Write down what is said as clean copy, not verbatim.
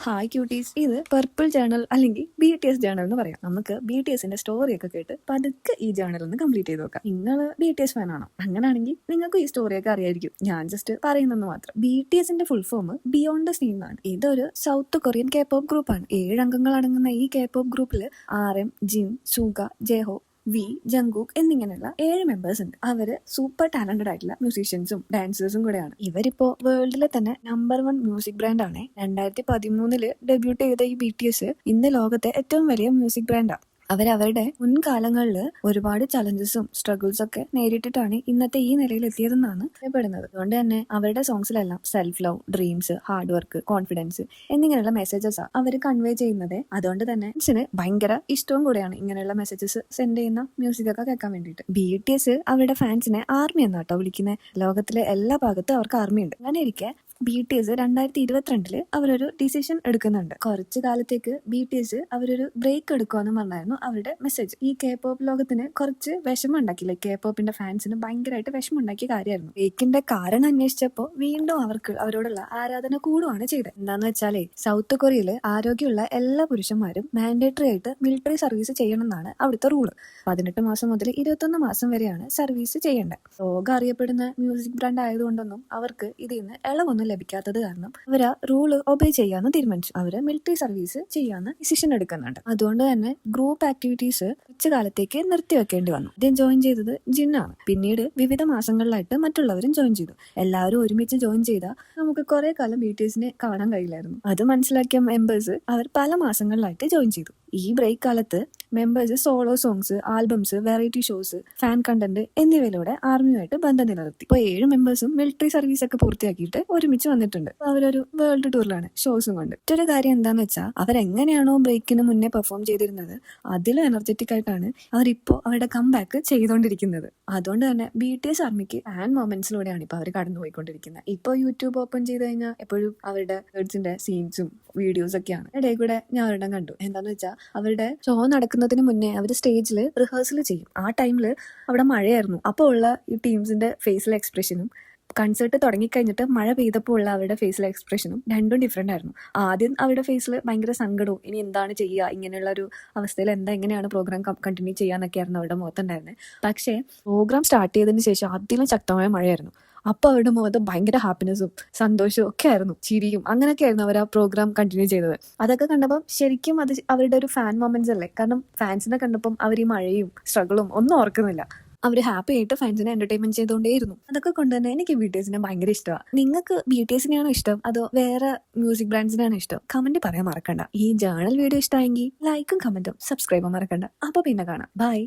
Hi quotes, ഇത് purple journal അല്ലെങ്കിൽ BTS journal എന്ന് പറയാം. നമുക്ക് BTSന്റെ സ്റ്റോറി ഒക്കെ കേട്ട് പതുക്കെ ഈ ജേണൽ ഒന്ന് കംപ്ലീറ്റ് ചെയ്ത് നോക്കാം. നിങ്ങൾ BTS ഫാൻ ആണോ? അങ്ങനെയാണെങ്കിൽ നിങ്ങൾക്ക് ഈ സ്റ്റോറിയൊക്കെ അറിയായിരിക്കും. ഞാൻ ജസ്റ്റ് പറയുന്നെന്ന് മാത്രം. BTSന്റെ full form beyond the scene ആണ്. ഇതൊരു സൗത്ത് കൊറിയൻ K-pop ഗ്രൂപ്പാണ്. 7 അംഗങ്ങൾ അടങ്ങുന്ന ഈ K-pop ഗ്രൂപ്പിൽ RM, ജിൻ, സൂഗ, ജെഹോ, ജങ്കൂക്ക് എന്നിങ്ങനെയുള്ള 7 മെമ്പേഴ്സ് ഉണ്ട്. അവര് സൂപ്പർ ടാലന്റഡ് ആയിട്ടുള്ള മ്യൂസീഷ്യൻസും ഡാൻസേഴ്സും കൂടെയാണ്. ഇവരിപ്പോ വേൾഡിലെ തന്നെ നമ്പർ 1 മ്യൂസിക് ബ്രാൻഡ് ആണ്. 2013 ഡെബ്യൂട്ട് ചെയ്ത ഈ BTS ഇന്ന് ലോകത്തെ ഏറ്റവും വലിയ മ്യൂസിക് ബ്രാൻഡാണ്. അവരവരുടെ മുൻകാലങ്ങളിൽ ഒരുപാട് ചലഞ്ചസും സ്ട്രഗിൾസ് ഒക്കെ നേരിട്ടിട്ടാണ് ഇന്നത്തെ ഈ നിലയിൽ എത്തിയതെന്നാണ് പറയപ്പെടുന്നത്. അതുകൊണ്ട് തന്നെ അവരുടെ സോങ്സിലെല്ലാം self love, dreams, hard work, confidence എന്നിങ്ങനെയുള്ള മെസ്സേജസ് അവർ കൺവേ ചെയ്യുന്നത്. അതുകൊണ്ട് തന്നെ ഫാൻസിന് ഭയങ്കര ഇഷ്ടവും കൂടെയാണ് ഇങ്ങനെയുള്ള മെസ്സേജസ് സെൻഡ് ചെയ്യുന്ന മ്യൂസിക് ഒക്കെ കേൾക്കാൻ വേണ്ടിയിട്ട്. BTS അവരുടെ ഫാൻസിനെ ആർമി എന്നാട്ടോ വിളിക്കുന്നത്. ലോകത്തിലെ എല്ലാ ഭാഗത്തും അവർക്ക് ആർമി ഉണ്ട്. അങ്ങനെ ഇരിക്കെ BTS 2022 അവരൊരു ഡിസിഷൻ എടുക്കുന്നുണ്ട്. കുറച്ചു കാലത്തേക്ക് BTS അവരൊരു ബ്രേക്ക് എടുക്കുമെന്ന് പറഞ്ഞായിരുന്നു അവരുടെ മെസ്സേജ്. ഈ K-pop ലോകത്തിന് കുറച്ച് വിഷമം ഉണ്ടാക്കില്ലേ, K-popന്റെ ഫാൻസിന് ഭയങ്കരമായിട്ട് വിഷമം ഉണ്ടാക്കിയ കാര്യമായിരുന്നു. ബ്രേക്കിന്റെ കാരണം അന്വേഷിച്ചപ്പോൾ വീണ്ടും അവരോടുള്ള ആരാധന കൂടുകയാണ് ചെയ്തത്. എന്താന്ന് വെച്ചാലേ, സൗത്ത് കൊറിയയില് ആരോഗ്യമുള്ള എല്ലാ പുരുഷന്മാരും മാൻഡേറ്ററി ആയിട്ട് മിലിറ്ററി സർവീസ് ചെയ്യണമെന്നാണ് അവിടുത്തെ റൂള്. 18 മാസം മുതൽ 21 മാസം വരെയാണ് സർവീസ് ചെയ്യേണ്ടത്. ലോകം അറിയപ്പെടുന്ന മ്യൂസിക് ബ്രാൻഡ് ആയതുകൊണ്ടൊന്നും അവർക്ക് ഇതിൽ നിന്ന് ഇളവൊന്നും ലഭിക്കാത്തത് കാരണം അവർ ആ റൂള് ഒബേ ചെയ്യാന്ന് തീരുമാനിച്ചു. അവര് മിലിറ്ററി സർവീസ് ചെയ്യാന്ന് ഡിസിഷൻ എടുക്കുന്നുണ്ട്. അതുകൊണ്ട് തന്നെ ഗ്രൂപ്പ് ആക്ടിവിറ്റീസ് കുറച്ചു കാലത്തേക്ക് നിർത്തിവെക്കേണ്ടി വന്നു. ആദ്യം ജോയിൻ ചെയ്തത് ജിന്നാണ്. പിന്നീട് വിവിധ മാസങ്ങളിലായിട്ട് മറ്റുള്ളവരും ജോയിൻ ചെയ്തു. എല്ലാവരും ഒരുമിച്ച് ജോയിൻ ചെയ്താൽ നമുക്ക് കുറെ കാലം BTSനെ കാണാൻ കഴിയില്ലായിരുന്നു. അത് മനസ്സിലാക്കിയ മെമ്പേഴ്സ് അവർ പല മാസങ്ങളിലായിട്ട് ജോയിൻ ചെയ്തു. ഈ ബ്രേക്ക് കാലത്ത് members solo songs, albums, variety shows, fan content എന്നിവയിലൂടെ ആർമിയുമായിട്ട് ബന്ധം നിലനിർത്തി. ഇപ്പോൾ 7 മെമ്പേഴ്സും മിലിറ്ററി സർവീസ് ഒക്കെ പൂർത്തിയാക്കിയിട്ട് ഒരുമിച്ച് വന്നിട്ടുണ്ട്. അവരൊരു വേൾഡ് ടൂറിലാണ് ഷോസും കൊണ്ട്. മറ്റൊരു കാര്യം എന്താന്ന് വെച്ചാൽ, അവരെങ്ങനെയാണോ ബ്രേക്കിന് മുന്നേ പെർഫോം ചെയ്തിരുന്നത് അതിലും എനർജറ്റിക് ആയിട്ടാണ് അവരിപ്പോ അവരുടെ കംബാക്ക് ചെയ്തുകൊണ്ടിരിക്കുന്നത്. അതുകൊണ്ട് തന്നെ BTS ആർമിക്ക് ഫാൻ മൊമെന്റ്സിലൂടെയാണ് ഇപ്പൊ അവർ കടന്നുപോയിക്കൊണ്ടിരിക്കുന്നത്. ഇപ്പോൾ യൂട്യൂബ് ഓപ്പൺ ചെയ്ത് കഴിഞ്ഞാൽ എപ്പോഴും അവരുടെ വേർഡ്സിന്റെ സീൻസും വീഡിയോസ് ഒക്കെയാണ്. ഇടയിൽ കൂടെ ഞാൻ ഒരിടം കണ്ടു. എന്താന്ന് വെച്ചാൽ, അവരുടെ ഷോ നടക്കുന്നതിന് മുന്നേ അവർ സ്റ്റേജിൽ റിഹേഴ്സൽ ചെയ്യും. ആ ടൈമിൽ അവിടെ മഴയായിരുന്നു. അപ്പോൾ ഉള്ള ഈ ടീംസിന്റെ ഫേസിലെ എക്സ്പ്രഷനും കൺസേർട്ട് തുടങ്ങിക്കഴിഞ്ഞിട്ട് മഴ പെയ്തപ്പോൾ ഉള്ള അവരുടെ ഫേസിലെ എക്സ്പ്രഷനും രണ്ടും ഡിഫറെന്റ് ആയിരുന്നു. ആദ്യം അവരുടെ ഫേസിൽ ഭയങ്കര സങ്കടവും, ഇനി എന്താണ് ചെയ്യുക, ഇങ്ങനെയുള്ള ഒരു അവസ്ഥയിൽ എങ്ങനെയാണ് പ്രോഗ്രാം കണ്ടിന്യൂ ചെയ്യാന്നൊക്കെയായിരുന്നു അവരുടെ മുഖത്തുണ്ടായിരുന്നത്. പക്ഷേ പ്രോഗ്രാം സ്റ്റാർട്ട് ചെയ്തതിന് ശേഷം അതിലും ശക്തമായ മഴയായിരുന്നു. അപ്പൊ അവരുടെ മുഖത്ത് ഭയങ്കര ഹാപ്പിനെസ്സും സന്തോഷവും ഒക്കെ ആയിരുന്നു, ചിരിയും അങ്ങനെയൊക്കെ ആയിരുന്നു അവർ ആ പ്രോഗ്രാം കണ്ടിന്യൂ ചെയ്തത്. അതൊക്കെ കണ്ടപ്പോൾ ശരിക്കും അത് അവരുടെ ഒരു ഫാൻ മൊമെന്റ്സ് അല്ലേ. കാരണം ഫാൻസിനെ കണ്ടപ്പം അവർ ഈ മഴയും സ്ട്രഗിളും ഒന്നും ഓർക്കുന്നില്ല. അവർ ഹാപ്പി ആയിട്ട് ഫാൻസിനെ എന്റർടൈൻമെന്റ് ചെയ്തുകൊണ്ടേയിരുന്നു. അതൊക്കെ കൊണ്ട് തന്നെ എനിക്ക് BTSനെ ഭയങ്കര ഇഷ്ടമാണ്. നിങ്ങൾക്ക് BTSനെയാണോ ഇഷ്ടം അതോ വേറെ മ്യൂസിക് ബ്രാൻഡ്സിനാണോ ഇഷ്ടം? കമന്റ് പറയാൻ മറക്കണ്ട. ഈ ജേണൽ വീഡിയോ ഇഷ്ടമായെങ്കിൽ ലൈക്കും കമന്റും സബ്സ്ക്രൈബും മറക്കണ്ട. അപ്പൊ പിന്നെ കാണാം. ബൈ.